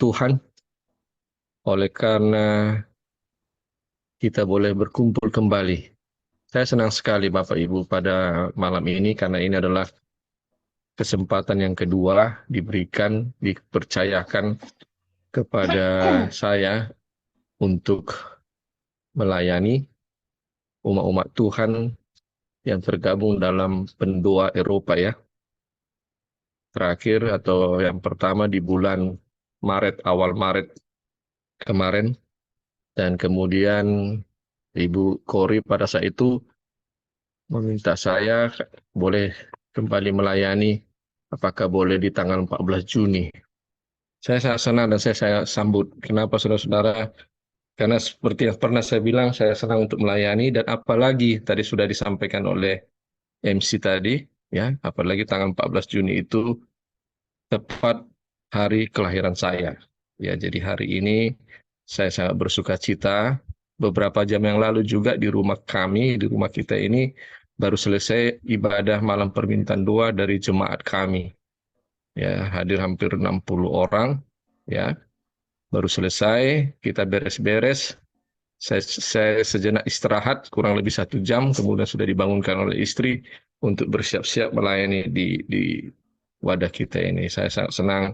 Tuhan, oleh karena kita boleh berkumpul kembali. Saya senang sekali Bapak Ibu pada malam ini karena ini adalah kesempatan yang kedua diberikan, dipercayakan kepada saya untuk melayani umat-umat Tuhan yang tergabung dalam Pendoa Eropa ya. Terakhir atau yang pertama di bulan Maret, awal Maret kemarin. Dan kemudian Ibu Kori pada saat itu meminta saya boleh kembali melayani, apakah boleh di tanggal 14 Juni. Saya sangat senang dan saya sambut. Kenapa saudara-saudara? Karena seperti yang pernah saya bilang, saya senang untuk melayani dan apalagi tadi sudah disampaikan oleh MC tadi, ya, apalagi tanggal 14 Juni itu tepat hari kelahiran saya. Ya, jadi hari ini saya sangat bersuka cita. Beberapa jam yang lalu juga di rumah kami, di rumah kita ini baru selesai ibadah malam permintaan doa dari jemaat kami. Ya, hadir hampir 60 orang, ya. Baru selesai, kita beres-beres. Saya sejenak istirahat kurang lebih 1 jam, kemudian sudah dibangunkan oleh istri untuk bersiap-siap melayani di wadah kita ini. Saya sangat senang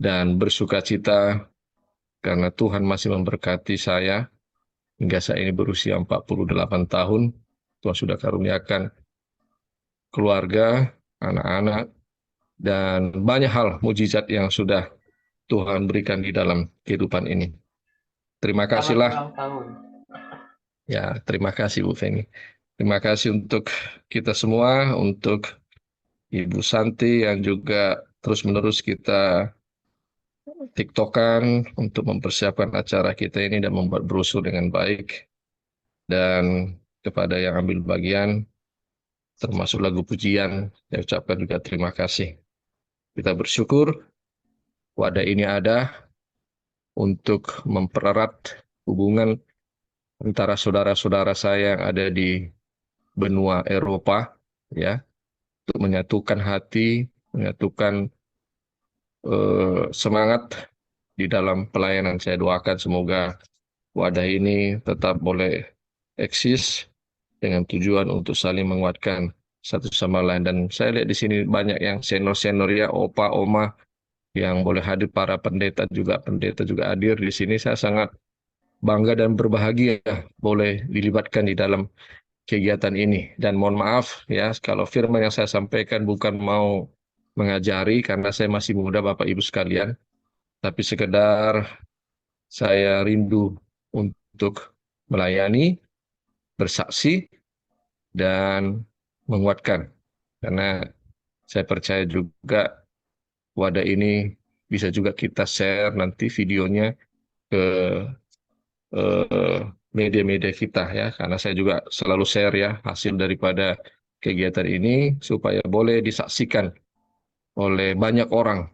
dan bersuka cita karena Tuhan masih memberkati saya hingga saya ini berusia 48 tahun. Tuhan sudah karuniakan keluarga, anak-anak, dan banyak hal mujizat yang sudah Tuhan berikan di dalam kehidupan ini. Terima kasihlah. Ya, terima kasih Bu Feni. Terima kasih untuk kita semua, untuk Ibu Santi yang juga terus-menerus kita TikTokan untuk mempersiapkan acara kita ini dan membuat brosur dengan baik. Dan kepada yang ambil bagian, termasuk lagu pujian, saya ucapkan juga terima kasih. Kita bersyukur wadah ini ada untuk mempererat hubungan antara saudara-saudara saya yang ada di benua Eropa, ya, untuk menyatukan hati, menyatukan semangat di dalam pelayanan. Saya doakan semoga wadah ini tetap boleh eksis dengan tujuan untuk saling menguatkan satu sama lain. Dan saya lihat di sini banyak yang senior-senior ya, opa, oma, yang boleh hadir, para pendeta juga hadir di sini. Saya sangat bangga dan berbahagia boleh dilibatkan di dalam kegiatan ini. Dan mohon maaf ya, kalau firman yang saya sampaikan bukan mau mengajari karena saya masih muda Bapak Ibu sekalian, tapi sekedar saya rindu untuk melayani, bersaksi, dan menguatkan. Karena saya percaya juga wadah ini bisa juga kita share nanti videonya ke media-media kita ya. Karena saya juga selalu share ya hasil daripada kegiatan ini supaya boleh disaksikan oleh banyak orang.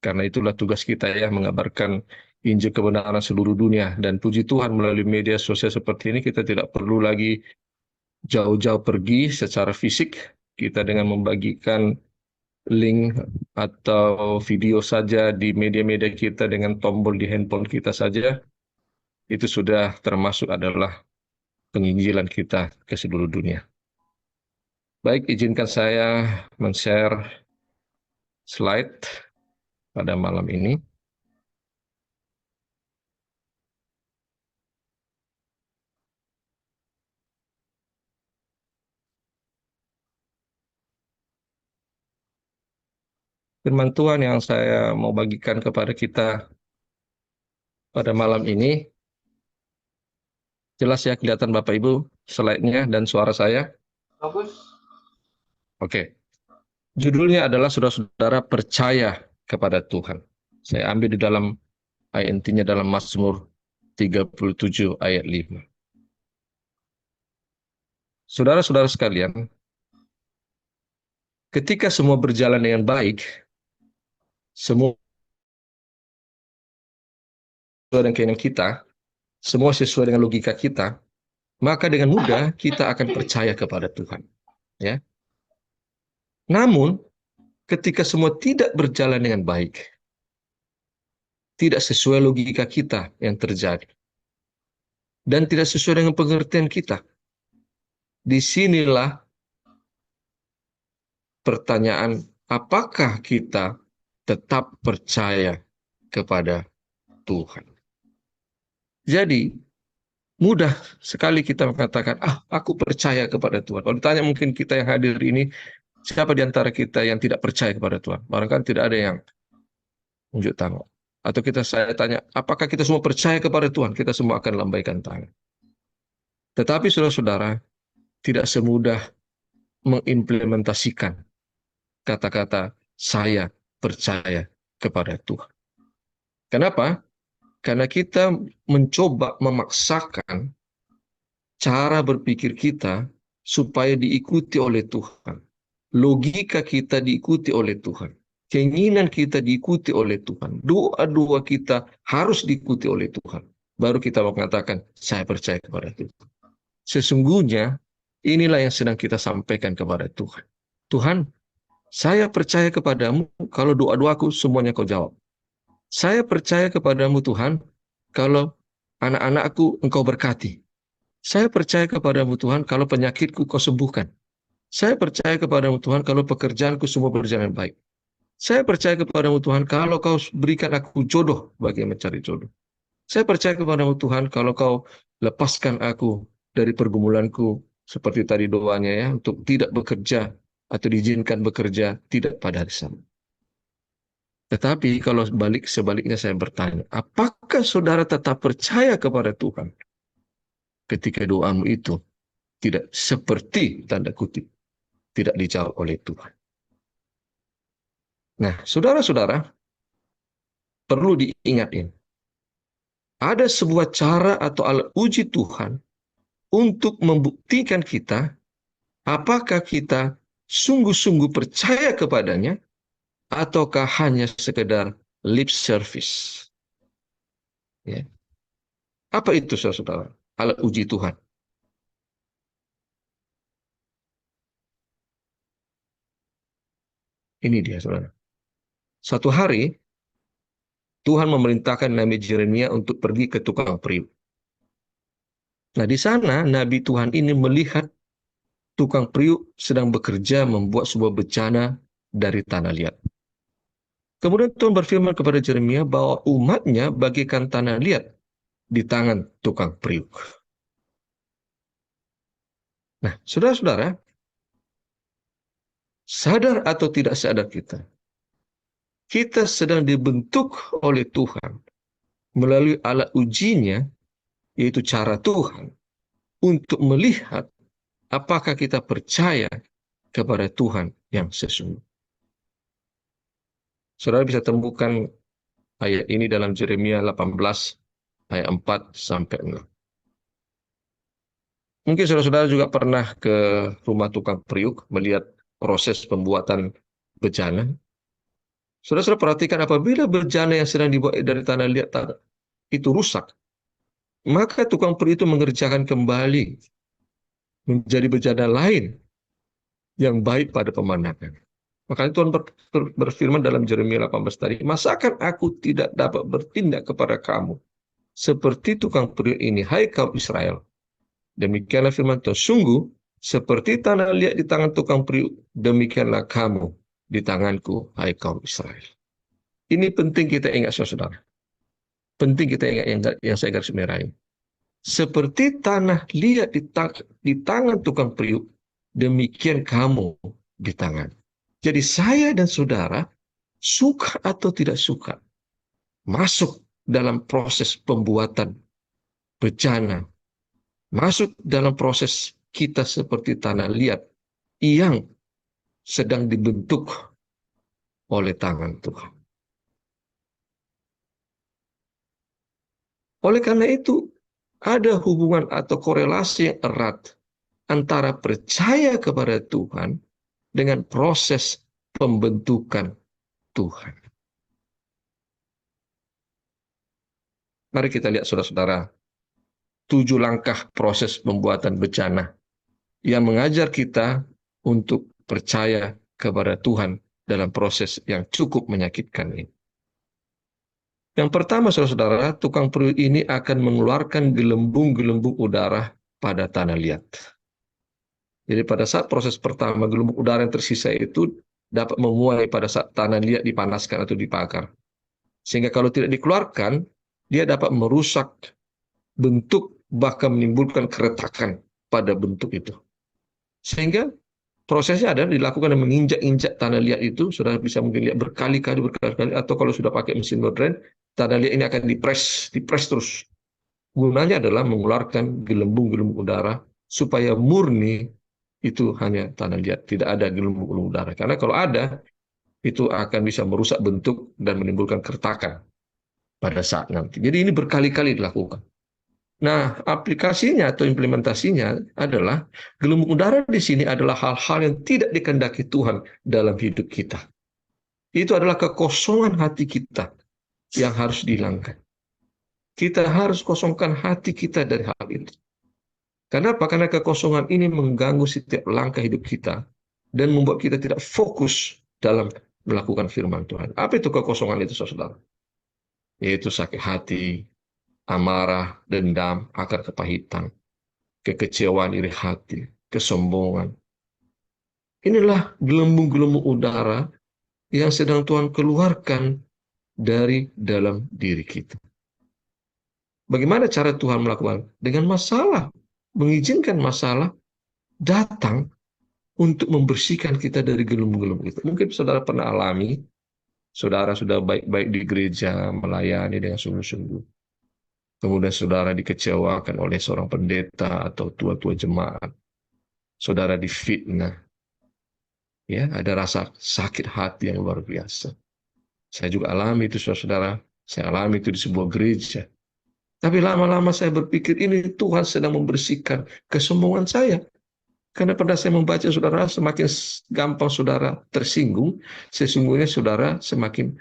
Karena itulah tugas kita ya, mengabarkan Injil kebenaran seluruh dunia. Dan puji Tuhan melalui media sosial seperti ini kita tidak perlu lagi jauh-jauh pergi secara fisik. Kita dengan membagikan link atau video saja di media-media kita dengan tombol di handphone kita saja, itu sudah termasuk adalah penginjilan kita ke seluruh dunia. Baik, izinkan saya men-share slide pada malam ini. Firman Tuhan yang saya mau bagikan kepada kita pada malam ini, jelas ya kelihatan Bapak Ibu slide-nya dan suara saya? Bagus. Oke. Judulnya adalah saudara-saudara percaya kepada Tuhan. Saya ambil di dalam ayat intinya dalam Mazmur 37 ayat 5. Saudara-saudara sekalian, ketika semua berjalan dengan baik, semua sesuai dengan keinginan kita, semua sesuai dengan logika kita, maka dengan mudah kita akan percaya kepada Tuhan. Ya. Namun, ketika semua tidak berjalan dengan baik, tidak sesuai logika kita yang terjadi. Dan tidak sesuai dengan pengertian kita. Disinilah pertanyaan, apakah kita tetap percaya kepada Tuhan? Jadi, mudah sekali kita mengatakan, aku percaya kepada Tuhan. Kalau ditanya mungkin kita yang hadir ini, siapa di antara kita yang tidak percaya kepada Tuhan? Barangkali tidak ada yang unjuk tangan. Atau saya tanya, apakah kita semua percaya kepada Tuhan? Kita semua akan lambaikan tangan. Tetapi saudara-saudara, tidak semudah mengimplementasikan kata-kata saya percaya kepada Tuhan. Kenapa? Karena kita mencoba memaksakan cara berpikir kita supaya diikuti oleh Tuhan. Logika kita diikuti oleh Tuhan. Keinginan kita diikuti oleh Tuhan. Doa-doa kita harus diikuti oleh Tuhan. Baru kita mengatakan, saya percaya kepada Tuhan. Sesungguhnya, inilah yang sedang kita sampaikan kepada Tuhan. Tuhan, saya percaya kepadamu kalau doa-doaku semuanya kau jawab. Saya percaya kepadamu Tuhan kalau anak-anakku engkau berkati. Saya percaya kepadamu Tuhan kalau penyakitku kau sembuhkan. Saya percaya kepadamu Tuhan kalau pekerjaanku semua berjalan baik. Saya percaya kepadamu Tuhan kalau kau berikan aku jodoh bagi yang mencari jodoh. Saya percaya kepadamu Tuhan kalau kau lepaskan aku dari pergumulanku seperti tadi doanya ya, untuk tidak bekerja atau diizinkan bekerja tidak pada hari Sabat. Tetapi kalau sebaliknya saya bertanya, apakah saudara tetap percaya kepada Tuhan ketika doamu itu tidak seperti tanda kutip tidak dijawab oleh Tuhan? Nah, saudara-saudara, perlu diingat ini. Ada sebuah cara atau alat uji Tuhan untuk membuktikan kita apakah kita sungguh-sungguh percaya kepadanya ataukah hanya sekedar lip service. Ya. Apa itu, saudara-saudara? Alat uji Tuhan. Ini dia, saudara. Suatu hari, Tuhan memerintahkan Nabi Yeremia untuk pergi ke tukang periuk. Nah, di sana Nabi Tuhan ini melihat tukang periuk sedang bekerja membuat sebuah bejana dari tanah liat. Kemudian Tuhan berfirman kepada Yeremia bahwa umatnya bagikan tanah liat di tangan tukang periuk. Nah, saudara-saudara, sadar atau tidak sadar kita sedang dibentuk oleh Tuhan melalui alat ujinya, yaitu cara Tuhan, untuk melihat apakah kita percaya kepada Tuhan yang sesungguhnya. Saudara bisa temukan ayat ini dalam Yeremia 18 ayat 4 sampai 6. Mungkin saudara-saudara juga pernah ke rumah tukang periuk melihat proses pembuatan bejana. Saudara-saudara perhatikan apabila bejana yang sedang dibuat dari tanah liat itu rusak, maka tukang periuk itu mengerjakan kembali menjadi bejana lain yang baik pada pemandangan. Makanya Tuhan berfirman dalam Yeremia 18 tadi, masakan aku tidak dapat bertindak kepada kamu seperti tukang periuk ini, hai kaum Israel. Demikianlah firman Tuhan, sungguh seperti tanah liat di tangan tukang periuk, demikianlah kamu di tanganku, hai kaum Israel. Ini penting kita ingat, saudara. Penting kita ingat yang saya garis merahi. Seperti tanah liat di tangan tukang periuk, demikian kamu di tangan. Jadi saya dan saudara, suka atau tidak suka, masuk dalam proses pembuatan bejana, masuk dalam proses kita seperti tanah liat yang sedang dibentuk oleh tangan Tuhan. Oleh karena itu, ada hubungan atau korelasi yang erat antara percaya kepada Tuhan dengan proses pembentukan Tuhan. Mari kita lihat, saudara-saudara, 7 langkah proses pembuatan bejana yang mengajar kita untuk percaya kepada Tuhan dalam proses yang cukup menyakitkan ini. Yang pertama, saudara-saudara, tukang periuk ini akan mengeluarkan gelembung-gelembung udara pada tanah liat. Jadi pada saat proses pertama, gelembung udara yang tersisa itu dapat memuai pada saat tanah liat dipanaskan atau dibakar. Sehingga kalau tidak dikeluarkan, dia dapat merusak bentuk, bahkan menimbulkan keretakan pada bentuk itu. Sehingga prosesnya adalah dilakukan dengan menginjak-injak tanah liat itu, sudah bisa mungkin lihat berkali-kali, atau kalau sudah pakai mesin modern, tanah liat ini akan dipres terus. Gunanya adalah mengeluarkan gelembung-gelembung udara supaya murni itu hanya tanah liat, tidak ada gelembung-gelembung udara. Karena kalau ada, itu akan bisa merusak bentuk dan menimbulkan keretakan pada saat nanti. Jadi ini berkali-kali dilakukan. Nah, aplikasinya atau implementasinya adalah gelembung udara di sini adalah hal-hal yang tidak dikehendaki Tuhan dalam hidup kita. Itu adalah kekosongan hati kita yang harus dihilangkan. Kita harus kosongkan hati kita dari hal itu. Kenapa? Karena kekosongan ini mengganggu setiap langkah hidup kita dan membuat kita tidak fokus dalam melakukan firman Tuhan. Apa itu kekosongan itu, saudara? Yaitu sakit hati, amarah, dendam, akar kepahitan, kekecewaan, iri hati, kesombongan. Inilah gelembung-gelembung udara yang sedang Tuhan keluarkan dari dalam diri kita. Bagaimana cara Tuhan melakukan? Dengan masalah, mengizinkan masalah datang untuk membersihkan kita dari gelembung-gelembung itu. Mungkin saudara pernah alami, saudara sudah baik-baik di gereja, melayani dengan sungguh-sungguh. Kemudian saudara dikecewakan oleh seorang pendeta atau tua-tua jemaat. Saudara difitnah. Ya, ada rasa sakit hati yang luar biasa. Saya juga alami itu, saudara. Saya alami itu di sebuah gereja. Tapi lama-lama saya berpikir ini Tuhan sedang membersihkan kesombongan saya. Karena pada saya membaca, saudara, semakin gampang saudara tersinggung, sesungguhnya saudara semakin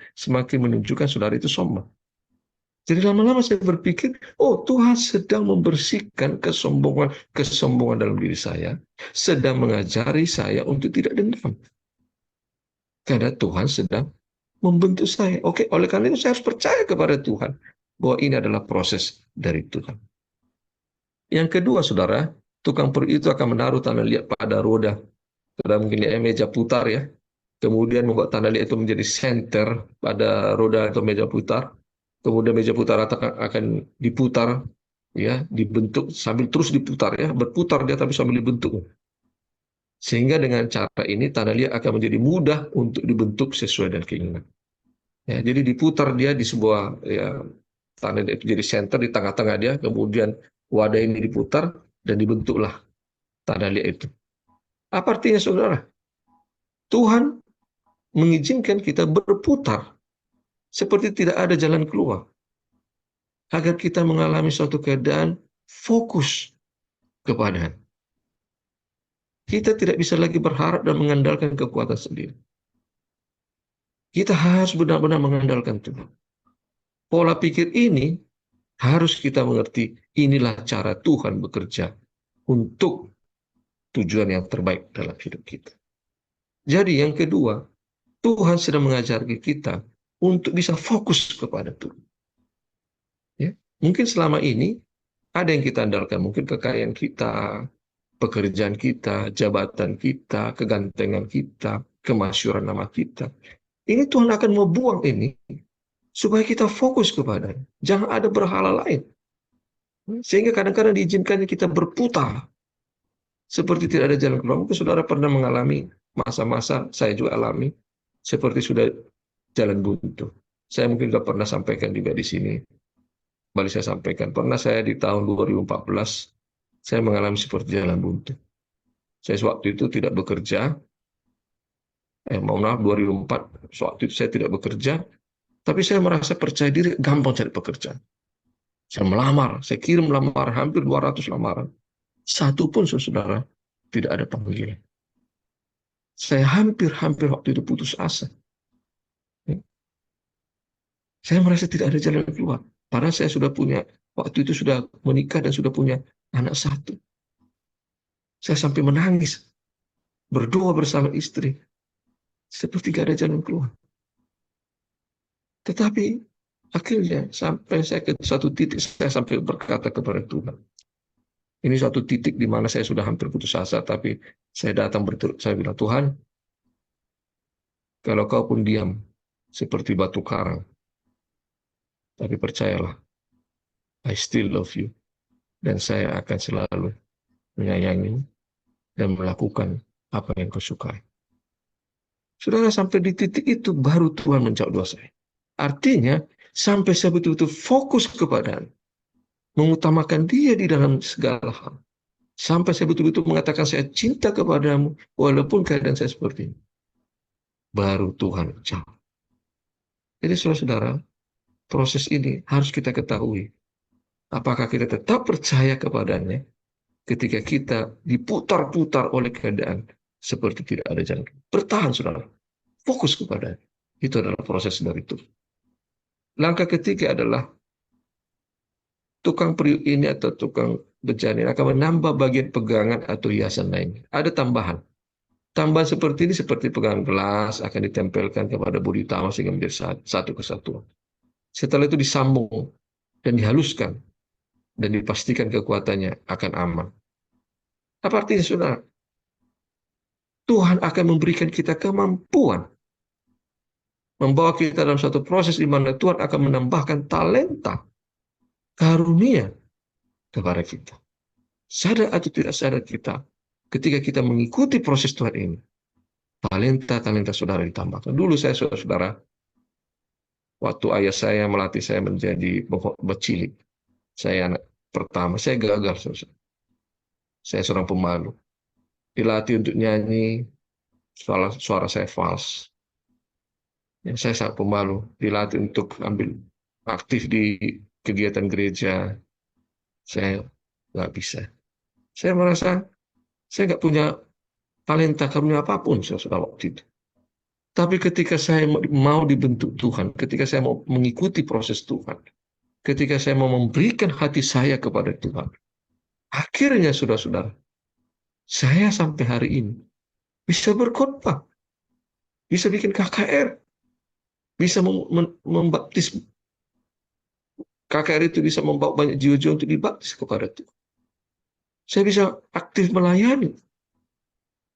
menunjukkan saudara itu sombong. Jadi lama-lama saya berpikir, oh Tuhan sedang membersihkan kesombongan dalam diri saya, sedang mengajari saya untuk tidak dendam. Karena Tuhan sedang membentuk saya. Oke, oleh karena itu saya harus percaya kepada Tuhan bahwa ini adalah proses dari Tuhan. Yang kedua, saudara, tukang periuk itu akan menaruh tanah liat pada roda. Saudara mungkin lihat meja putar ya. Kemudian membuat tanah liat itu menjadi senter pada roda atau meja putar. Kemudian meja putar akan diputar, ya, dibentuk sambil terus diputar ya, berputar dia tapi sambil dibentuk. Sehingga dengan cara ini tanah liat akan menjadi mudah untuk dibentuk sesuai dengan keinginan. Ya, jadi diputar dia di sebuah ya, tanah liat itu jadi center di tengah-tengah dia, kemudian wadah ini diputar dan dibentuklah tanah liat itu. Apa artinya, saudara? Tuhan mengizinkan kita berputar seperti tidak ada jalan keluar, agar kita mengalami suatu keadaan fokus kepadanya. Kita tidak bisa lagi berharap dan mengandalkan kekuatan sendiri. Kita harus benar-benar mengandalkan Tuhan. Pola pikir ini harus kita mengerti, inilah cara Tuhan bekerja untuk tujuan yang terbaik dalam hidup kita. Jadi yang kedua, Tuhan sedang mengajari kita untuk bisa fokus kepada Tuhan. Ya, mungkin selama ini ada yang kita andalkan, mungkin kekayaan kita, pekerjaan kita, jabatan kita, kegantengan kita, kemasyhuran nama kita. Ini Tuhan akan mau buang ini supaya kita fokus kepadanya. Jangan ada berhala lain. Sehingga kadang-kadang diizinkannya kita berputar seperti tidak ada jalan keluar. Mungkin saudara pernah mengalami masa-masa, saya juga alami, seperti sudah jalan buntu. Saya mungkin sudah pernah sampaikan juga di sini. Kembali saya sampaikan, pernah saya di tahun 2014, saya mengalami seperti jalan buntu. Saya waktu itu tidak bekerja, mohon maaf 2004, waktu itu saya tidak bekerja, tapi saya merasa percaya diri, gampang cari pekerjaan. Saya melamar, saya kirim lamaran, hampir 200 lamaran. Satu pun, saudara, tidak ada panggilan. Saya hampir waktu itu putus asa. Saya merasa tidak ada jalan keluar. Padahal saya sudah punya, waktu itu sudah menikah dan sudah punya anak satu. Saya sampai menangis, berdoa bersama istri. Seperti tidak ada jalan keluar. Tetapi Akhirnya sampai saya ke satu titik, saya sampai berkata kepada Tuhan, ini suatu titik di mana saya sudah hampir putus asa, tapi saya datang berturut, saya bilang, Tuhan, kalau kau pun diam seperti batu karang, tapi percayalah, I still love you. Dan saya akan selalu menyayangi dan melakukan apa yang kau sukai. Saudara, sampai di titik itu baru Tuhan menjawab doa saya. Artinya, sampai saya betul-betul fokus kepada mengutamakan dia di dalam segala hal. Sampai saya betul-betul mengatakan saya cinta kepadamu, walaupun keadaan saya seperti ini. Baru Tuhan jawab. Jadi saudara-saudara, proses ini harus kita ketahui. Apakah kita tetap percaya kepadanya ketika kita diputar-putar oleh keadaan seperti tidak ada jalan. Bertahan, saudara. Fokus kepadanya. Itu adalah proses dari Tuhan. Langkah ketiga adalah tukang periuk ini atau tukang bejana akan menambah bagian pegangan atau hiasan lainnya. Ada tambahan. Tambahan seperti ini seperti pegangan gelas akan ditempelkan kepada bodi utama sehingga menjadi satu kesatuan. Setelah itu disambung dan dihaluskan dan dipastikan kekuatannya akan aman. Apa artinya, saudara? Tuhan akan memberikan kita kemampuan membawa kita dalam satu proses di mana Tuhan akan menambahkan talenta, karunia kepada kita. Sadar atau tidak sadar kita, ketika kita mengikuti proses Tuhan ini, talenta-talenta saudara ditambahkan. Dulu saya, saudara, waktu ayah saya melatih saya menjadi bercilik, saya anak pertama, saya gagal, saudara. Saya seorang pemalu. Dilatih untuk nyanyi, suara saya fals. Ya, saya sangat pemalu. Dilatih untuk ambil aktif di kegiatan gereja, saya nggak bisa. Saya merasa saya nggak punya talenta karunia apapun, saudara, waktu itu. Tapi ketika saya mau dibentuk Tuhan, ketika saya mau mengikuti proses Tuhan, ketika saya mau memberikan hati saya kepada Tuhan, akhirnya, saudara-saudara, saya sampai hari ini bisa berkhotbah, bisa bikin KKR, bisa membaptis. KKR itu bisa membawa banyak jiwa-jiwa untuk dibaptis kepada Tuhan. Saya bisa aktif melayani.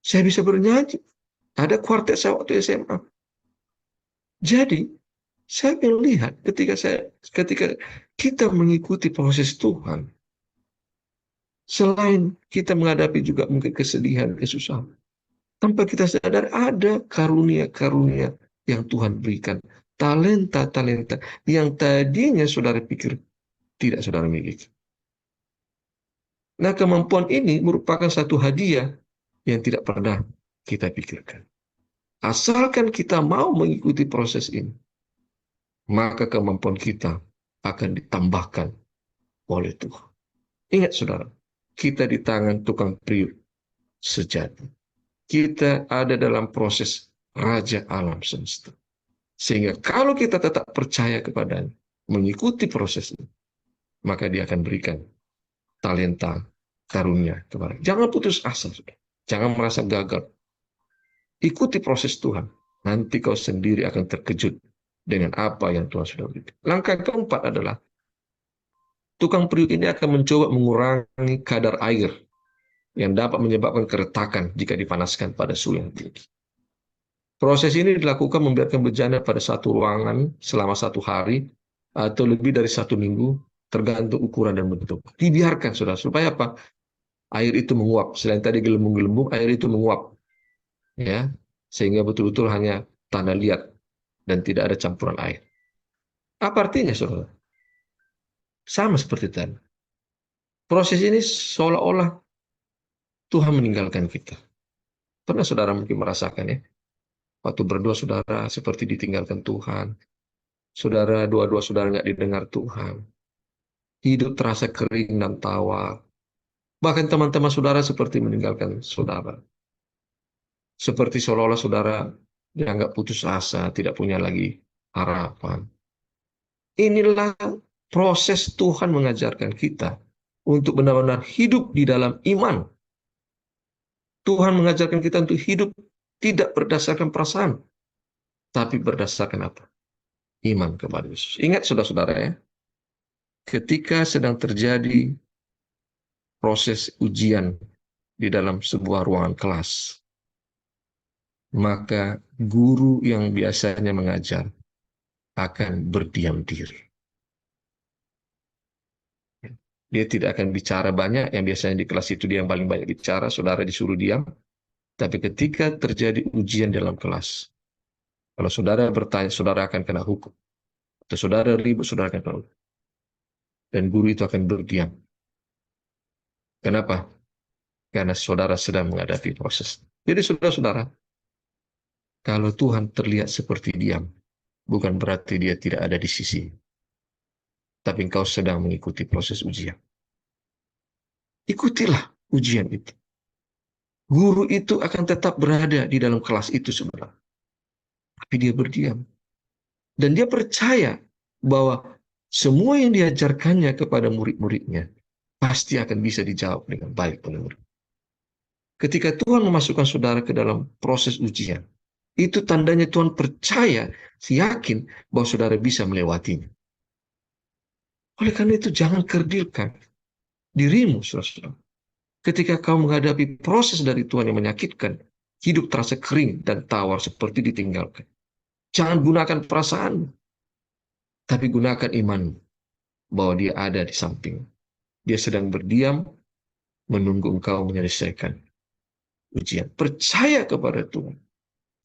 Saya bisa bernyanyi. Ada kuartet saya waktu SMA. Jadi, saya melihat ketika kita mengikuti proses Tuhan, selain kita menghadapi juga mungkin kesedihan, kesusahan, tanpa kita sadar ada karunia-karunia yang Tuhan berikan, talenta-talenta yang tadinya saudara pikir tidak saudara miliki. Nah, kemampuan ini merupakan satu hadiah yang tidak pernah kita pikirkan. Asalkan kita mau mengikuti proses ini, maka kemampuan kita akan ditambahkan oleh Tuhan. Ingat, saudara, kita di tangan tukang periuk sejati. Kita ada dalam proses Raja Alam Semesta. Sehingga kalau kita tetap percaya kepadanya, mengikuti proses ini, maka dia akan berikan talenta, karunia kepada. Jangan putus asa, saudara. Jangan merasa gagal. Ikuti proses Tuhan. Nanti kau sendiri akan terkejut dengan apa yang Tuhan sudah berikan. Langkah keempat adalah tukang periuk ini akan mencoba mengurangi kadar air yang dapat menyebabkan keretakan jika dipanaskan pada suhu yang tinggi. Proses ini dilakukan membiarkan bejana pada satu ruangan selama 1 hari atau lebih dari 1 minggu, tergantung ukuran dan bentuk. Dibiarkan, saudara, supaya apa? Air itu menguap. Selain tadi gelembung-gelembung, air itu menguap, ya, sehingga betul-betul hanya tanah liat dan tidak ada campuran air. Apa artinya, saudara? Sama seperti tadi. Proses ini seolah-olah Tuhan meninggalkan kita. Pernah saudara mungkin merasakan, ya? Waktu berdoa saudara seperti ditinggalkan Tuhan. Saudara, doa-doa saudara nggak didengar Tuhan. Hidup terasa kering dan tawar. Bahkan teman-teman saudara seperti meninggalkan saudara. Seperti seolah-olah saudara dianggap putus asa, tidak punya lagi harapan. Inilah proses Tuhan mengajarkan kita untuk benar-benar hidup di dalam iman. Tuhan mengajarkan kita untuk hidup tidak berdasarkan perasaan, tapi berdasarkan apa? iman kepada Yesus. Ingat saudara-saudara ya, ketika sedang terjadi proses ujian di dalam sebuah ruangan kelas, maka guru yang biasanya mengajar akan berdiam diri. Dia tidak akan bicara banyak, yang biasanya di kelas itu dia yang paling banyak bicara, saudara disuruh diam. Tapi ketika terjadi ujian dalam kelas, kalau saudara bertanya, saudara akan kena hukum. Atau saudara ribut, saudara akan kena hukum. Dan guru itu akan berdiam. Kenapa? Karena saudara sedang menghadapi proses. Jadi saudara-saudara, kalau Tuhan terlihat seperti diam, bukan berarti dia tidak ada di sisi, tapi engkau sedang mengikuti proses ujian. Ikutilah ujian itu. Guru itu akan tetap berada di dalam kelas itu sebenarnya. Tapi dia berdiam. Dan dia percaya bahwa semua yang diajarkannya kepada murid-muridnya pasti akan bisa dijawab dengan baik oleh murid. Ketika Tuhan memasukkan saudara ke dalam proses ujian, itu tandanya Tuhan percaya, yakin bahwa saudara bisa melewatinya. Oleh karena itu jangan kerdilkan dirimu, saudara. Ketika kau menghadapi proses dari Tuhan yang menyakitkan, hidup terasa kering dan tawar seperti ditinggalkan. Jangan gunakan perasaanmu, tapi gunakan imanmu bahwa dia ada di samping. Dia sedang berdiam, menunggu engkau menyelesaikan ujian. Percaya kepada Tuhan.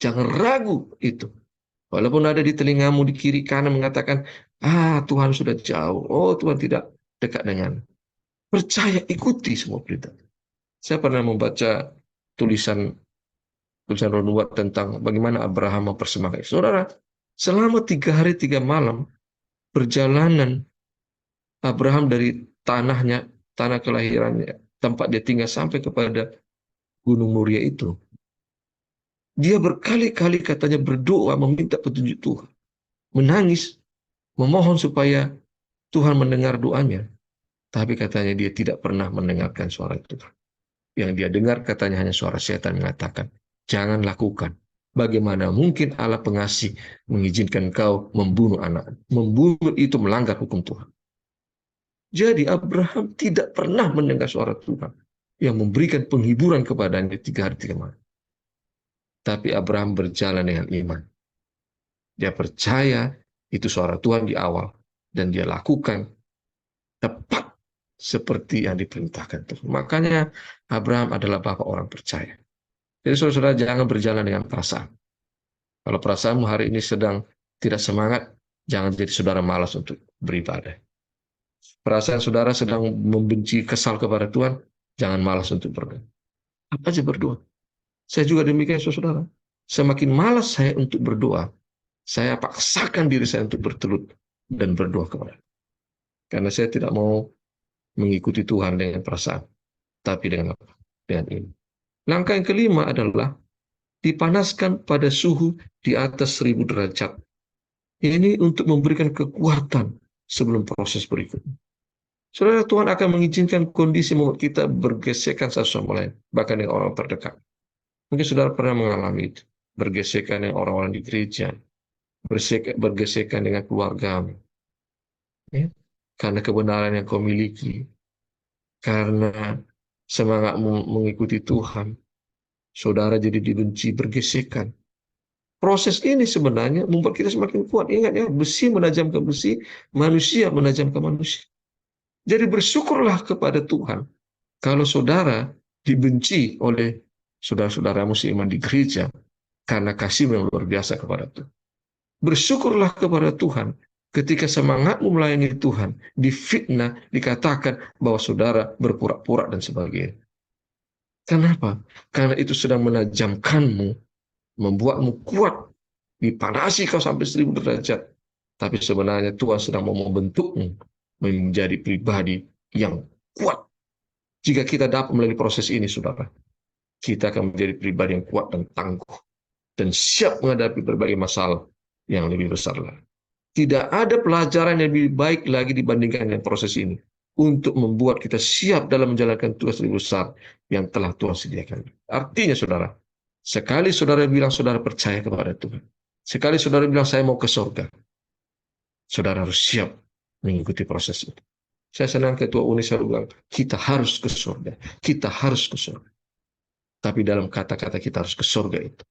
Jangan ragu itu. Walaupun ada di telingamu di kiri kanan mengatakan, Tuhan sudah jauh. Oh, Tuhan tidak dekat dengan. Percaya, ikuti semua perintah. Saya pernah membaca tulisan Ron Huat tentang bagaimana Abraham mempersembahkan. Saudara, selama 3 hari 3 malam perjalanan Abraham dari tanah kelahirannya, tempat dia tinggal sampai kepada Gunung Muria itu. Dia berkali-kali katanya berdoa meminta petunjuk Tuhan. Menangis, memohon supaya Tuhan mendengar doanya. Tapi katanya dia tidak pernah mendengarkan suara Tuhan. Yang dia dengar katanya hanya suara setan mengatakan, jangan lakukan. Bagaimana mungkin Allah pengasih mengizinkan kau membunuh anak? Membunuh itu melanggar hukum Tuhan. Jadi Abraham tidak pernah mendengar suara Tuhan yang memberikan penghiburan kepadanya 3 hari 3 malam. Tapi Abraham berjalan dengan iman. Dia percaya itu suara Tuhan di awal. Dan dia lakukan tepat seperti yang diperintahkan Tuhan. Makanya Abraham adalah bapak orang percaya. Jadi saudara-saudara jangan berjalan dengan perasaan. Kalau perasaanmu hari ini sedang tidak semangat, jangan jadi saudara malas untuk beribadah. Perasaan saudara sedang membenci, kesal kepada Tuhan, jangan malas untuk berdoa. Apa aja berdoa? Saya juga demikian, saudara. Semakin malas saya untuk berdoa, saya paksakan diri saya untuk bertelut dan berdoa kepada. Karena saya tidak mau mengikuti Tuhan dengan perasaan, tapi dengan apa? Dengan ini. Langkah yang kelima adalah dipanaskan pada suhu di atas 1000 derajat. Ini untuk memberikan kekuatan sebelum proses berikutnya. Saudara, Tuhan akan mengizinkan kondisi membuat kita bergesekan satu sama lain, bahkan dengan orang terdekat. Mungkin saudara pernah mengalami itu, bergesekan dengan orang-orang di gereja, bergesekan dengan keluargamu, ya? Karena kebenaran yang kau miliki, karena semangat mengikuti Tuhan, saudara jadi dibenci, bergesekan. Proses ini sebenarnya membuat kita semakin kuat. Ingat ya, besi menajam ke besi, manusia menajam ke manusia. Jadi bersyukurlah kepada Tuhan kalau saudara dibenci oleh saudara-saudaramu seiman di gereja karena kasih yang luar biasa kepada Tuhan. Bersyukurlah kepada Tuhan ketika semangatmu melayani Tuhan difitnah, dikatakan bahwa saudara berpura-pura dan sebagainya. Kenapa? Karena itu sedang menajamkanmu, membuatmu kuat, dipanasi kau sampai 1000 derajat. Tapi sebenarnya Tuhan sedang mau membentukmu menjadi pribadi yang kuat. Jika kita dapat melalui proses ini, saudara, kita akan menjadi pribadi yang kuat dan tangguh dan siap menghadapi berbagai masalah yang lebih besar lagi. Tidak ada pelajaran yang lebih baik lagi dibandingkan dengan proses ini untuk membuat kita siap dalam menjalankan tugas lebih besar yang telah Tuhan sediakan. Artinya, saudara, sekali saudara bilang saudara percaya kepada Tuhan, sekali saudara bilang saya mau ke surga, Saudara harus siap mengikuti proses itu. Saya senang Ketua UNI selalu bilang, kita harus ke surga. Kita harus ke surga. Tapi dalam kata-kata kita harus ke surga itu,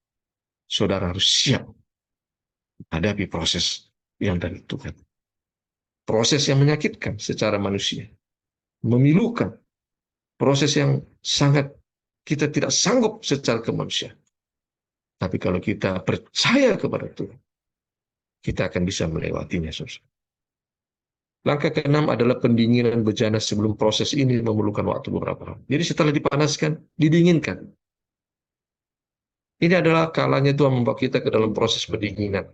saudara harus siap hadapi proses yang dari Tuhan. Proses yang menyakitkan secara manusia. Memilukan. Proses yang sangat kita tidak sanggup secara kemanusiaan. Tapi kalau kita percaya kepada Tuhan, kita akan bisa melewatinya. Saudara. Langkah keenam adalah pendinginan bejana sebelum proses ini memerlukan waktu beberapa hari. Jadi setelah dipanaskan, didinginkan. Ini adalah kalanya Tuhan membawa kita ke dalam proses pendinginan,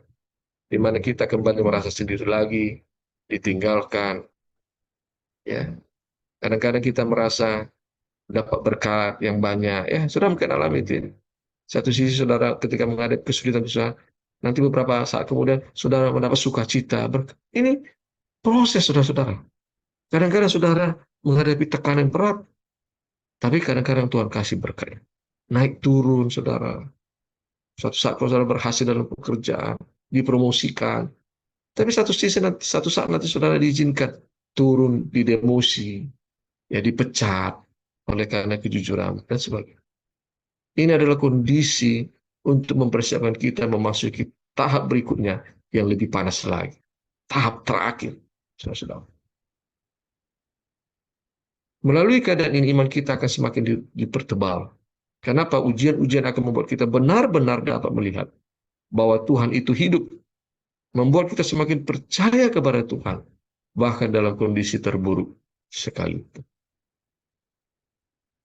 di mana kita kembali merasa sendiri lagi, ditinggalkan. Ya, kadang-kadang kita merasa dapat berkat yang banyak. Ya, sudah mungkin alami itu. Satu sisi saudara ketika menghadapi kesulitan usaha, nanti beberapa saat kemudian saudara mendapat sukacita. Ini proses saudara-saudara. Kadang-kadang saudara menghadapi tekanan berat, tapi kadang-kadang Tuhan kasih berkat. Naik turun saudara. Suatu saat saudara berhasil dalam pekerjaan, dipromosikan. Tapi satu saat nanti saudara diizinkan turun di demosi, ya dipecat oleh karena kejujuran dan sebagainya. Ini adalah kondisi untuk mempersiapkan kita memasuki tahap berikutnya yang lebih panas lagi. Tahap terakhir, saudara. Melalui keadaan ini iman kita akan semakin dipertebal. Kenapa? Ujian-ujian akan membuat kita benar-benar dapat melihat bahwa Tuhan itu hidup. Membuat kita semakin percaya kepada Tuhan. Bahkan dalam kondisi terburuk sekalipun.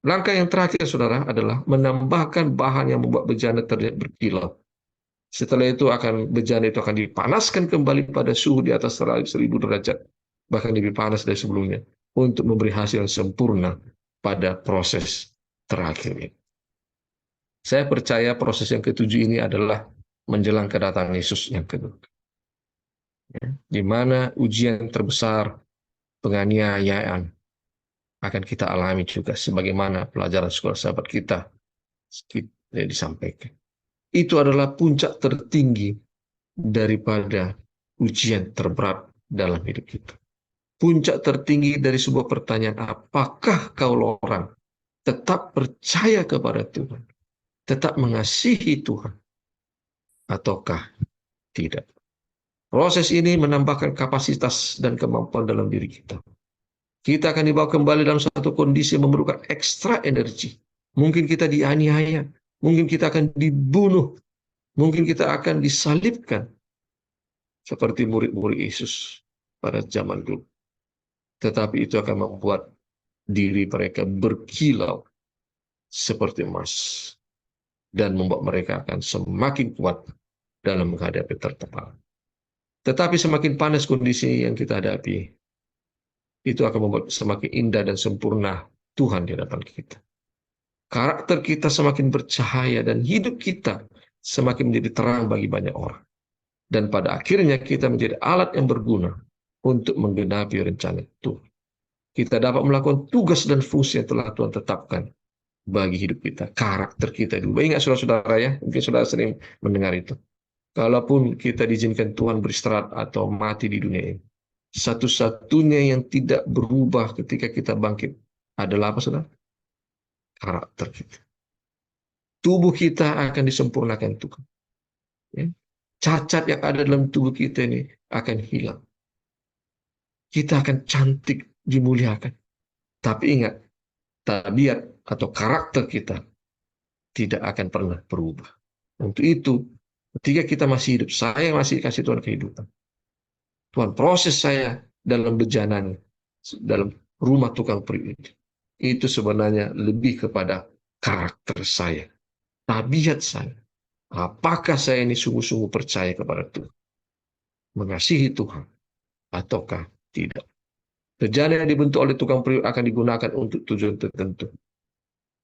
Langkah yang terakhir, saudara, adalah menambahkan bahan yang membuat bejana terlihat berkilau. Setelah itu bejana itu akan dipanaskan kembali pada suhu di atas 1000 derajat. Bahkan lebih panas dari sebelumnya. Untuk memberi hasil yang sempurna pada proses terakhir ini. Saya percaya proses yang ketujuh ini adalah menjelang kedatangan Yesus yang kedua. Di mana ujian terbesar, penganiayaan, akan kita alami juga sebagaimana pelajaran sekolah sahabat kita disampaikan. Itu adalah puncak tertinggi daripada ujian terberat dalam hidup kita. Puncak tertinggi dari sebuah pertanyaan, apakah kau orang tetap percaya kepada Tuhan, tetap mengasihi Tuhan, ataukah tidak? Proses ini menambahkan kapasitas dan kemampuan dalam diri kita. Kita akan dibawa kembali dalam satu kondisi yang memerlukan ekstra energi. Mungkin kita dianiaya, mungkin kita akan dibunuh, mungkin kita akan disalibkan. Seperti murid-murid Yesus pada zaman dulu. Tetapi itu akan membuat diri mereka berkilau seperti emas. Dan membuat mereka akan semakin kuat dalam menghadapi tertepal. Tetapi semakin panas kondisi yang kita hadapi, itu akan membuat semakin indah dan sempurna Tuhan di hadapan kita. Karakter kita semakin bercahaya dan hidup kita semakin menjadi terang bagi banyak orang. Dan pada akhirnya kita menjadi alat yang berguna untuk menggenapi rencana Tuhan. Kita dapat melakukan tugas dan fungsi yang telah Tuhan tetapkan bagi hidup kita. Karakter kita dulu. Ingat saudara-saudara ya, mungkin saudara sering mendengar itu. Kalaupun kita diizinkan Tuhan beristirahat atau mati di dunia ini, satu-satunya yang tidak berubah ketika kita bangkit adalah apa, saudara? Karakter kita. Tubuh kita akan disempurnakan Tuhan. Ya. Cacat yang ada dalam tubuh kita ini akan hilang. Kita akan cantik, dimuliakan. Tapi ingat, tabiat atau karakter kita tidak akan pernah berubah. Untuk itu, ketika kita masih hidup, saya masih kasih Tuhan kehidupan. Tuhan proses saya dalam bejananya, dalam rumah tukang periuk itu sebenarnya lebih kepada karakter saya, tabiat saya. Apakah saya ini sungguh-sungguh percaya kepada Tuhan, mengasihi Tuhan, ataukah tidak? Bejana yang dibentuk oleh tukang periuk akan digunakan untuk tujuan tertentu.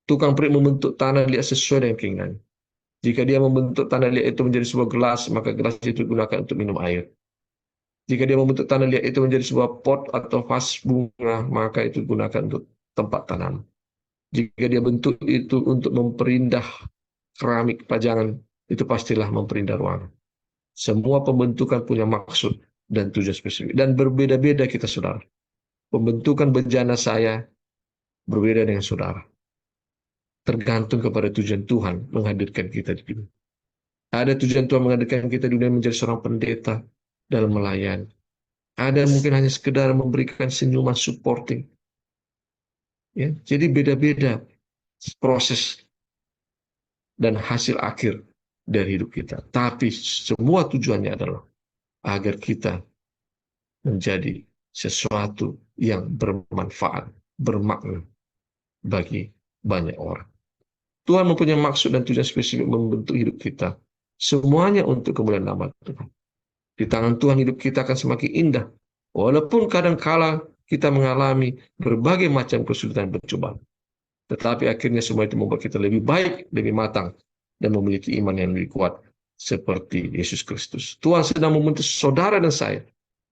Tukang periuk membentuk tanah liat sesuai dengan keinginannya. Jika dia membentuk tanah liat itu menjadi sebuah gelas, maka gelas itu digunakan untuk minum air. Jika dia membentuk tanah liat itu menjadi sebuah pot atau vas bunga, maka itu digunakan untuk tempat tanam. Jika dia bentuk itu untuk memperindah keramik pajangan, itu pastilah memperindah ruangan. Semua pembentukan punya maksud dan tujuan spesifik. Dan berbeda-beda kita, saudara. Pembentukan bejana saya berbeda dengan saudara. Tergantung kepada tujuan Tuhan menghadirkan kita di dunia. Ada tujuan Tuhan menghadirkan kita di dunia menjadi seorang pendeta dalam melayani. Ada mungkin hanya sekedar memberikan senyuman supporting. Ya, jadi beda-beda proses dan hasil akhir dari hidup kita. Tapi semua tujuannya adalah agar kita menjadi sesuatu yang bermanfaat, bermakna bagi banyak orang. Tuhan mempunyai maksud dan tujuan spesifik membentuk hidup kita. Semuanya untuk kemuliaan nama Tuhan. Di tangan Tuhan hidup kita akan semakin indah. Walaupun kadang-kala kita mengalami berbagai macam kesulitan dan percobaan. Tetapi akhirnya semua itu membuat kita lebih baik, lebih matang, dan memiliki iman yang lebih kuat seperti Yesus Kristus. Tuhan sedang membentuk saudara dan saya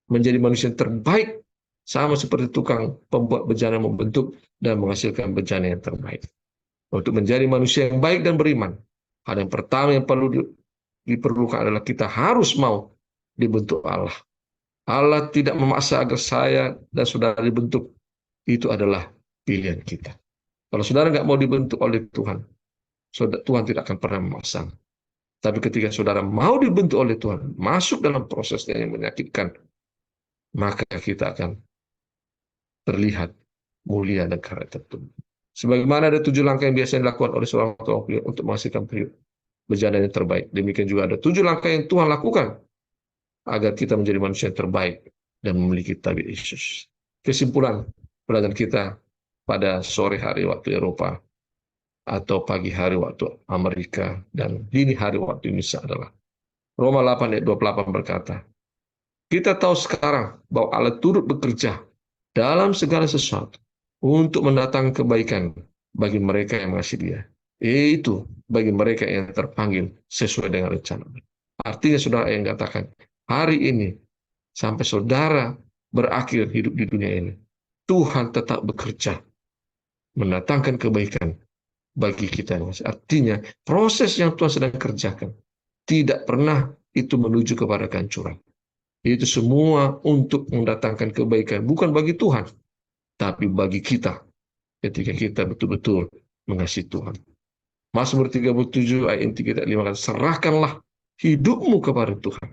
menjadi manusia yang terbaik, sama seperti tukang pembuat bejana membentuk dan menghasilkan bejana yang terbaik. Untuk menjadi manusia yang baik dan beriman, hal yang pertama yang perlu diperlukan adalah kita harus mau dibentuk Allah. Allah tidak memaksa agar saya dan saudara dibentuk. Itu adalah pilihan kita. Kalau saudara nggak mau dibentuk oleh Tuhan, Tuhan tidak akan pernah memaksa. Tapi ketika saudara mau dibentuk oleh Tuhan, masuk dalam prosesnya yang menyakitkan, maka kita akan terlihat mulia dan karakter Tuhan. Sebagaimana ada 7 langkah yang biasa dilakukan oleh seorang tukang periuk untuk menghasilkan periuk bejana yang terbaik. Demikian juga ada 7 langkah yang Tuhan lakukan agar kita menjadi manusia yang terbaik dan memiliki tabiat Yesus. Kesimpulan pelajaran kita pada sore hari waktu Eropa atau pagi hari waktu Amerika dan dini hari waktu Indonesia adalah Roma 8 ayat 28 berkata, kita tahu sekarang bahwa Allah turut bekerja dalam segala sesuatu untuk mendatangkan kebaikan bagi mereka yang mengasihi Dia, yaitu bagi mereka yang terpanggil sesuai dengan rencana. Artinya saudara yang katakan, hari ini sampai saudara berakhir hidup di dunia ini, Tuhan tetap bekerja mendatangkan kebaikan bagi kita. Artinya proses yang Tuhan sedang kerjakan tidak pernah itu menuju kepada kehancuran. Itu semua untuk mendatangkan kebaikan, bukan bagi Tuhan, tapi bagi kita ketika kita betul-betul mengasihi Tuhan. Mazmur 37 ayat 3 dan 5, serahkanlah hidupmu kepada Tuhan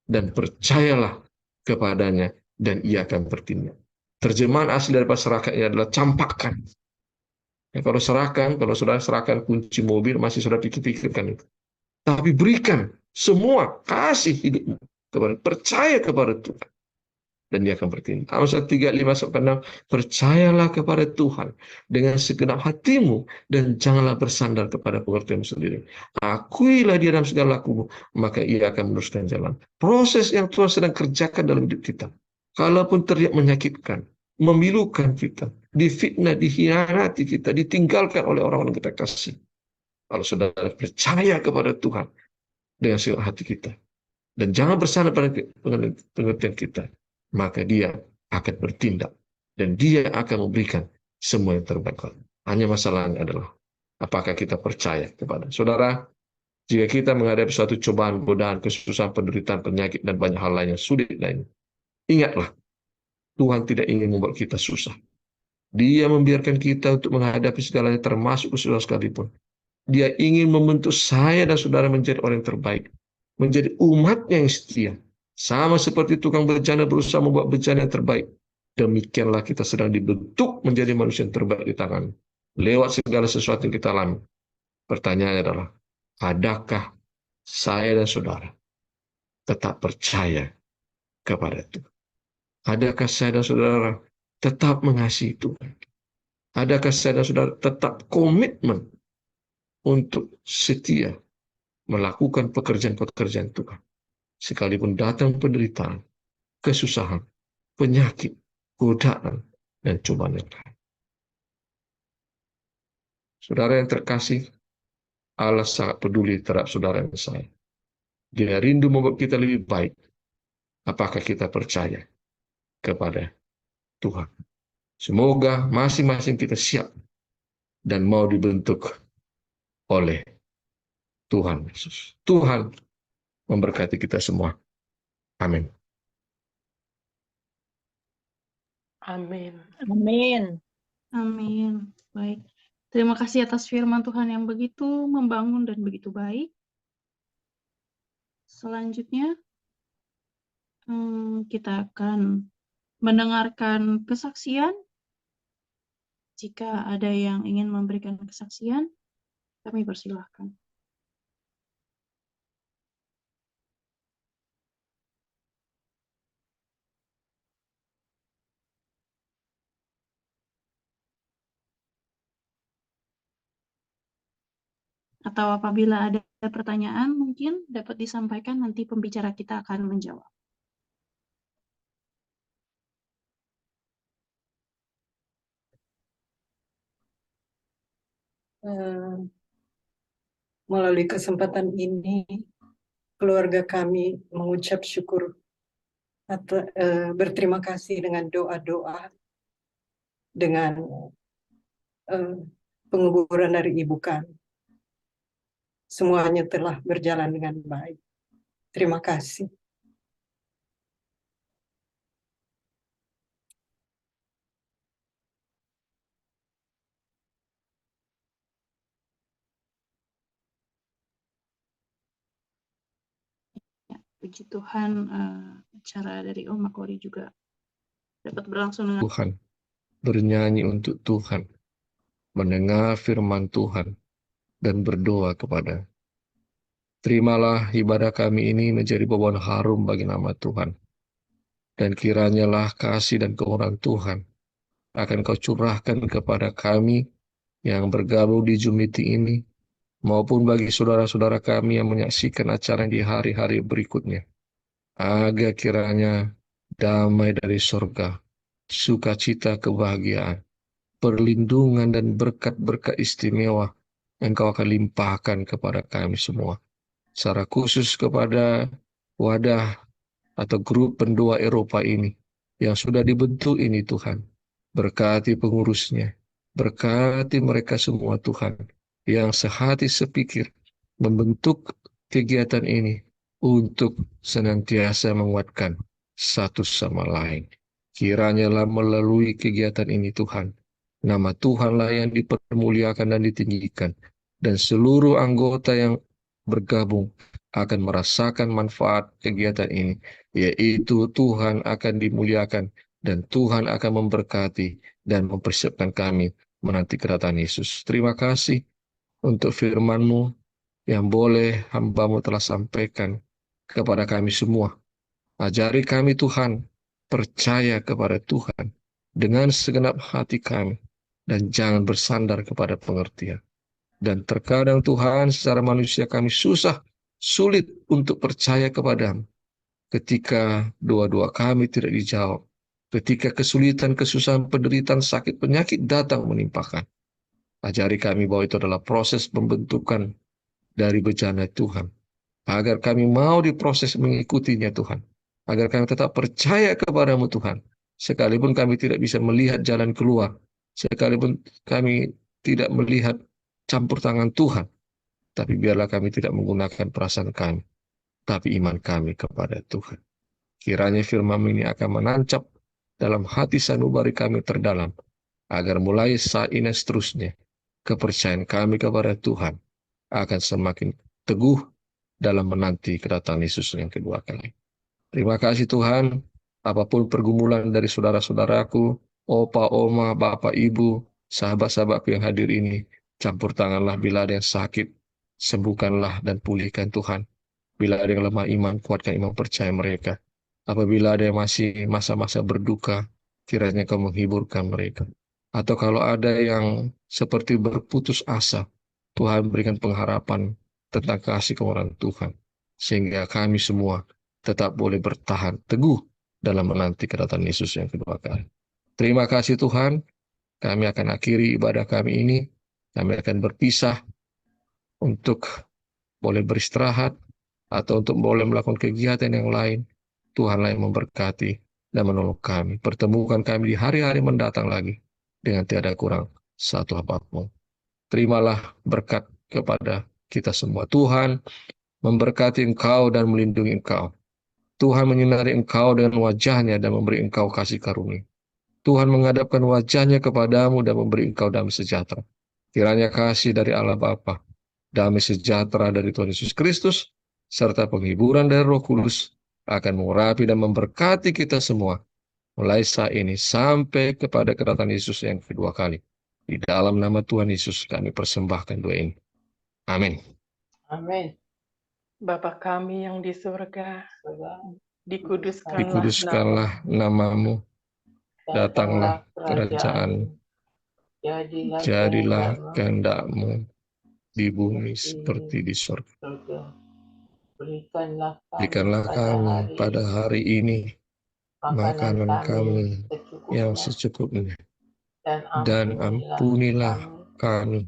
dan percayalah kepadanya dan Ia akan bertindak. Terjemahan asli daripada serahkan ini adalah campakkan. Ya, kalau serahkan, kalau saudara serahkan kunci mobil, masih saudara pikir-pikirkan itu. Tapi berikan semua, kasih hidupmu kepada, percaya kepada Tuhan. Dan Dia akan bertindak. Amsal 3:5-6, percayalah kepada Tuhan dengan segenap hatimu dan janganlah bersandar kepada pengertianmu sendiri. Akuilah Dia dalam segala lakumu, maka Ia akan meneruskan jalan. Proses yang Tuhan sedang kerjakan dalam hidup kita, kalaupun terlihat menyakitkan, memilukan kita, difitnah, dikhianati kita, ditinggalkan oleh orang-orang kita kasih. Kalau saudara percaya kepada Tuhan dengan segala hati kita, dan jangan bersandar pada pengertian kita, maka Dia akan bertindak dan Dia akan memberikan semua yang terbaik. Hanya masalahnya adalah apakah kita percaya kepada saudara. Jika kita menghadapi suatu cobaan, godaan, kesusahan, penderitaan, penyakit, dan banyak hal lain yang sulit lainnya, ingatlah, Tuhan tidak ingin membuat kita susah. Dia membiarkan kita untuk menghadapi segalanya, termasuk kesusahan sekalipun. Dia ingin membentuk saya dan saudara menjadi orang yang terbaik, menjadi umatnya yang setia. Sama seperti tukang bejana berusaha membuat bejana yang terbaik, demikianlah kita sedang dibentuk menjadi manusia yang terbaik di tangan. Lewat segala sesuatu yang kita alami. Pertanyaannya adalah, adakah saya dan saudara tetap percaya kepada Tuhan? Adakah saya dan saudara tetap mengasihi Tuhan? Adakah saya dan saudara tetap komitmen untuk setia melakukan pekerjaan-pekerjaan Tuhan? Sekalipun datang penderitaan, kesusahan, penyakit, godaan, dan cobaan yang lain. Saudara yang terkasih, Allah sangat peduli terhadap saudara dan saya. Dia rindu membuat kita lebih baik. Apakah kita percaya kepada Tuhan? Semoga masing-masing kita siap dan mau dibentuk oleh Tuhan Yesus. Tuhan memberkati kita semua. Amin. Amin. Amin. Amin. Baik. Terima kasih atas firman Tuhan yang begitu membangun dan begitu baik. Selanjutnya, kita akan mendengarkan kesaksian. Jika ada yang ingin memberikan kesaksian, kami persilahkan. Atau apabila ada pertanyaan, mungkin dapat disampaikan, nanti pembicara kita akan menjawab. Melalui kesempatan ini, keluarga kami mengucap syukur atau berterima kasih dengan doa-doa, dengan penguburan dari ibu kami. Semuanya telah berjalan dengan baik. Terima kasih. Ya, puji Tuhan, acara dari Om Makori juga dapat berlangsung dengan Tuhan, bernyanyi untuk Tuhan, mendengar firman Tuhan, dan berdoa kepada. Terimalah ibadah kami ini menjadi bauan harum bagi nama Tuhan. Dan kiranya lah kasih dan kemurahan Tuhan akan kau curahkan kepada kami yang bergabung di Zoom meeting ini, maupun bagi saudara-saudara kami yang menyaksikan acara di hari-hari berikutnya. Agar kiranya damai dari surga, sukacita kebahagiaan, perlindungan dan berkat-berkat istimewa Engkau akan limpahkan kepada kami semua. Secara khusus kepada wadah atau grup pendoa Eropa ini yang sudah dibentuk ini Tuhan. Berkati pengurusnya, berkati mereka semua Tuhan yang sehati sepikir membentuk kegiatan ini untuk senantiasa menguatkan satu sama lain. Kiranya lah melalui kegiatan ini Tuhan, nama Tuhanlah yang dipermuliakan dan ditinggikan, dan seluruh anggota yang bergabung akan merasakan manfaat kegiatan ini, yaitu Tuhan akan dimuliakan dan Tuhan akan memberkati dan mempersiapkan kami menanti kedatangan Yesus. Terima kasih untuk firman-Mu yang boleh hamba-Mu telah sampaikan kepada kami semua. Ajari kami Tuhan, percaya kepada Tuhan dengan segenap hati kami, dan jangan bersandar kepada pengertian. Dan terkadang Tuhan, secara manusia kami sulit untuk percaya kepadamu. Ketika doa-doa kami tidak dijawab, ketika kesulitan, kesusahan, penderitaan, sakit, penyakit datang menimpakan. Ajari kami bahwa itu adalah proses pembentukan dari bejana Tuhan. Agar kami mau diproses mengikutinya Tuhan. Agar kami tetap percaya kepadamu Tuhan. Sekalipun kami tidak bisa melihat jalan keluar. Sekalipun kami tidak melihat campur tangan Tuhan. Tapi biarlah kami tidak menggunakan perasaan kami, tapi iman kami kepada Tuhan. Kiranya firman ini akan menancap dalam hati sanubari kami terdalam, agar mulai saat ini seterusnya, kepercayaan kami kepada Tuhan akan semakin teguh dalam menanti kedatangan Yesus yang kedua kali. Terima kasih Tuhan, apapun pergumulan dari saudara-saudaraku, opa, oma, bapak, ibu, sahabat-sahabatku yang hadir ini, campur tanganlah bila ada yang sakit, sembuhkanlah dan pulihkan Tuhan. Bila ada yang lemah iman, kuatkan iman percaya mereka. Apabila ada yang masih masa-masa berduka, kiranya Kau menghiburkan mereka. Atau kalau ada yang seperti berputus asa, Tuhan berikan pengharapan tentang kasih kemurahan Tuhan. Sehingga kami semua tetap boleh bertahan teguh dalam menanti kedatangan Yesus yang kedua kali. Terima kasih Tuhan, kami akan akhiri ibadah kami ini. Kami akan berpisah untuk boleh beristirahat, atau untuk boleh melakukan kegiatan yang lain. Tuhanlah yang memberkati dan menolong kami. Pertemukan kami di hari-hari mendatang lagi dengan tiada kurang satu apapun. Terimalah berkat kepada kita semua. Tuhan memberkati engkau dan melindungi engkau. Tuhan menyinari engkau dengan wajahnya dan memberi engkau kasih karunia. Tuhan menghadapkan wajahnya kepadamu dan memberi engkau damai sejahtera. Kiranya kasih dari Allah Bapa, damai sejahtera dari Tuhan Yesus Kristus, serta penghiburan dari Roh Kudus akan mengurapi dan memberkati kita semua, mulai saat ini sampai kepada kedatangan Yesus yang kedua kali. Di dalam nama Tuhan Yesus kami persembahkan doa ini. Amin. Amin. Bapa kami yang di surga, dikuduskanlah Dikuduskanlah namamu, datanglah kerajaan, jadilah kehendak-Mu di bumi seperti di surga. Berikanlah kami pada hari ini makanan kami yang secukupnya, dan ampunilah kami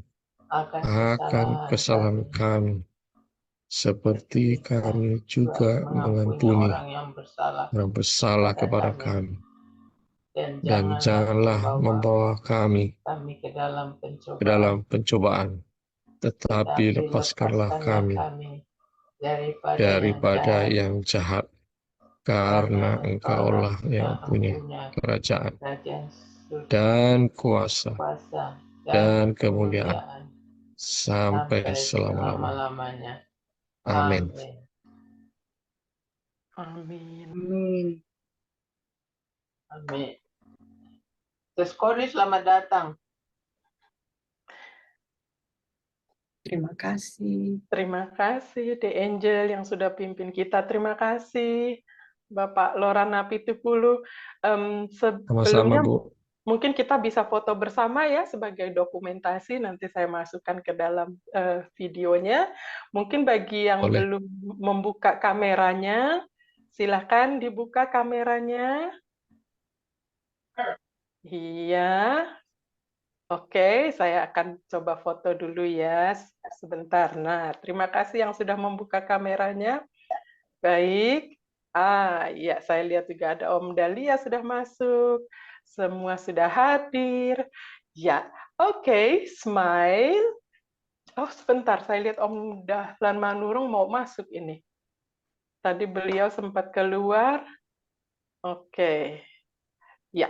akan kesalahan kami, seperti kami juga mengampuni orang bersalah kepada kami. Dan janganlah membawa kami ke dalam pencobaan, tetapi lepaskanlah kami daripada yang jahat, karena Engkaulah yang punya kerajaan dan kuasa dan kemuliaan sampai selama-lamanya. Amin. Amin. Amin. Amin. Teskori, selamat datang. Terima kasih. Terima kasih The Angel yang sudah pimpin kita. Terima kasih Bapak Lorana Pitupulu. Sama-sama, Sebelumnya Bu. mungkin kita bisa foto bersama ya sebagai dokumentasi. Nanti saya masukkan ke dalam videonya. Mungkin bagi yang Boleh. belum membuka kameranya, silakan dibuka kameranya. Iya. Oke, saya akan coba foto dulu ya, sebentar. Nah, terima kasih yang sudah membuka kameranya. Baik. Ya, saya lihat juga ada Om Dahlia sudah masuk. Semua sudah hadir. Ya, oke, smile. Oh, sebentar, saya lihat Om Dahlan Manurung mau masuk ini. Tadi beliau sempat keluar. Oke. Ya.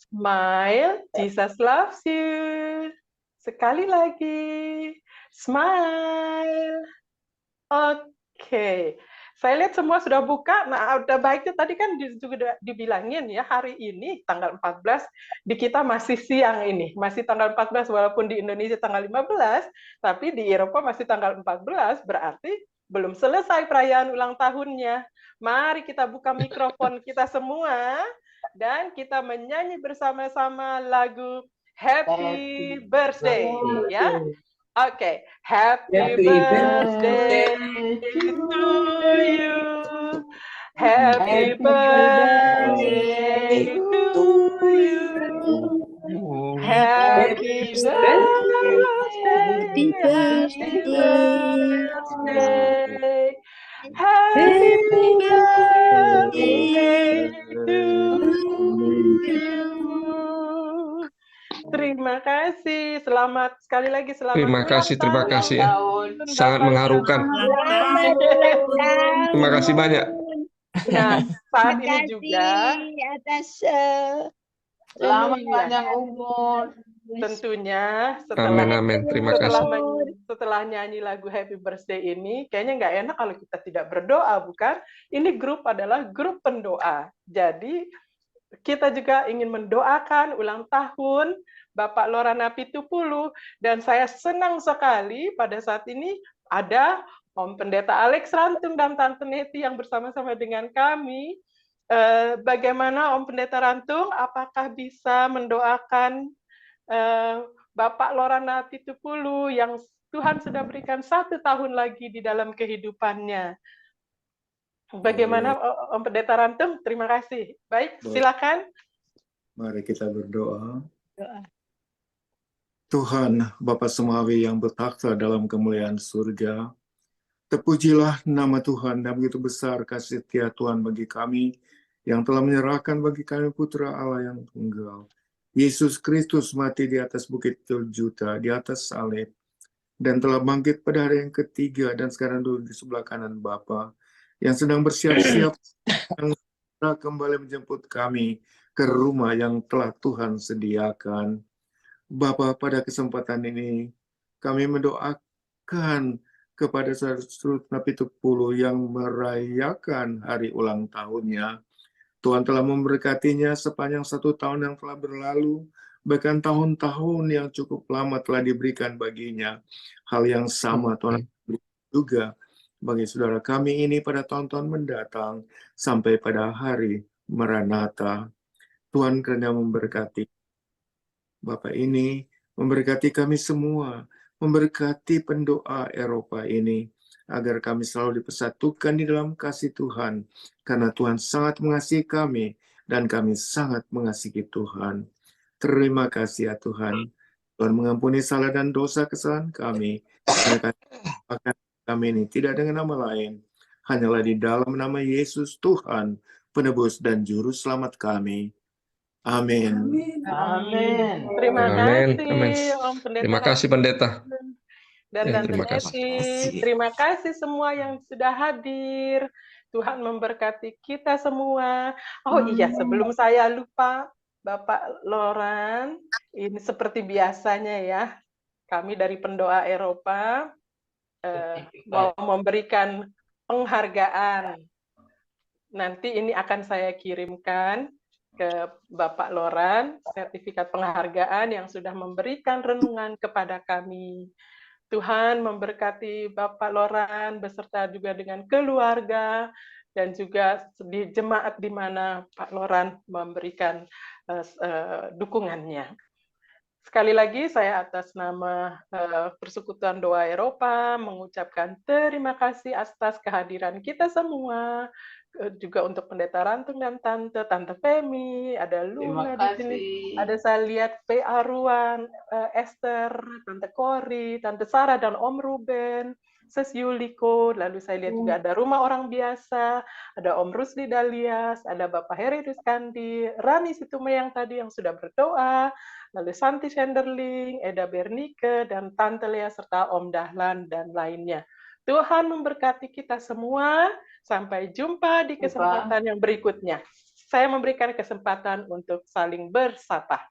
Smile, Jesus loves you. Sekali lagi. Smile. Oke. Saya lihat semua sudah buka. Nah, udah baiknya tadi kan juga dibilangin ya, hari ini tanggal 14, di kita masih siang ini. Masih tanggal 14, walaupun di Indonesia tanggal 15, tapi di Eropa masih tanggal 14, berarti belum selesai perayaan ulang tahunnya. Mari kita buka mikrofon kita semua, dan kita menyanyi bersama-sama lagu Happy Birthday. Ya. Oke, Happy birthday to you. Happy birthday to you. Happy birthday. Happy birthday. Happy birthday to you. Terima kasih. Selamat sekali lagi, selamat Terima kasih ya. Sangat mengharukan. Terima kasih banyak. Nah, saat ini juga atas Selamat panjang umur. tentunya setelah Amin. Terima kasih. setelah nyanyi lagu Happy Birthday ini, kayaknya nggak enak kalau kita tidak berdoa, bukan? Ini grup adalah grup pendoa. Jadi kita juga ingin mendoakan ulang tahun Bapak Lorana Pitupulu, dan saya senang sekali pada saat ini ada Om Pendeta Alex Rantung dan Tante Neti yang bersama-sama dengan kami. Bagaimana Om Pendeta Rantung, apakah bisa mendoakan Bapak Lorana Pitupulu yang Tuhan sudah berikan 1 tahun lagi di dalam kehidupannya? Bagaimana Om Pendeta Rantung? Terima kasih. Baik, silakan. Mari kita berdoa. Tuhan, Bapa Semawi yang bertakhta dalam kemuliaan surga, terpujilah nama Tuhan dan begitu besar kasih setia Tuhan bagi kami yang telah menyerahkan bagi kami Putra Allah yang tunggal. Yesus Kristus mati di atas bukit Golgota, di atas salib, dan telah bangkit pada hari yang ketiga dan sekarang duduk di sebelah kanan Bapa, yang sedang bersiap-siap yang kembali menjemput kami ke rumah yang telah Tuhan sediakan. Bapa, pada kesempatan ini kami mendoakan kepada saudara Napituk Pulu yang merayakan hari ulang tahunnya. Tuhan telah memberkatinya sepanjang 1 tahun yang telah berlalu, bahkan tahun-tahun yang cukup lama telah diberikan baginya. Hal yang sama Tuhan berikan juga bagi saudara kami ini pada tahun-tahun mendatang, sampai pada hari Maranatha. Tuhan kiranya memberkati Bapak ini, memberkati kami semua, memberkati pendoa Eropa ini, agar kami selalu dipersatukan di dalam kasih Tuhan, karena Tuhan sangat mengasihi kami, dan kami sangat mengasihi Tuhan. Terima kasih ya Tuhan. Tuhan mengampuni salah dan dosa kesalahan kami, karena kami ini tidak dengan nama lain, hanyalah di dalam nama Yesus Tuhan, penebus dan juru selamat kami. Amin. Amin. Terima Amin. kasih Amin. Om Pendeta. Terima kasih pendeta. Dan Ya, Tante terima kasih. Neti. Terima kasih semua yang sudah hadir. Tuhan memberkati kita semua. Oh iya, sebelum saya lupa, Bapak Loran, ini seperti biasanya ya, kami dari Pendoa Eropa mau memberikan penghargaan. Nanti ini akan saya kirimkan ke Bapak Loran, sertifikat penghargaan yang sudah memberikan renungan kepada kami. Tuhan memberkati Bapak Loran beserta juga dengan keluarga dan juga di jemaat di mana Pak Loran memberikan dukungannya. Sekali lagi saya atas nama Persekutuan Doa Eropa mengucapkan terima kasih atas kehadiran kita semua, juga untuk Pendeta Rantung dan Tante Femi, ada Luna di sini, ada saya lihat PA Ruan, Esther, Tante Kori, Tante Sarah dan Om Ruben, Ses Yuliko, lalu saya lihat juga ada Rumah Orang Biasa, ada Om Rusdi Dalias, ada Bapak Heri Rizkandi, Rani Situme yang tadi yang sudah berdoa, lalu Santi Schenderling, Eda Bernike, dan Tante Lea, serta Om Dahlan, dan lainnya. Tuhan memberkati kita semua. Sampai jumpa di kesempatan yang berikutnya. Saya memberikan kesempatan untuk saling bersapa.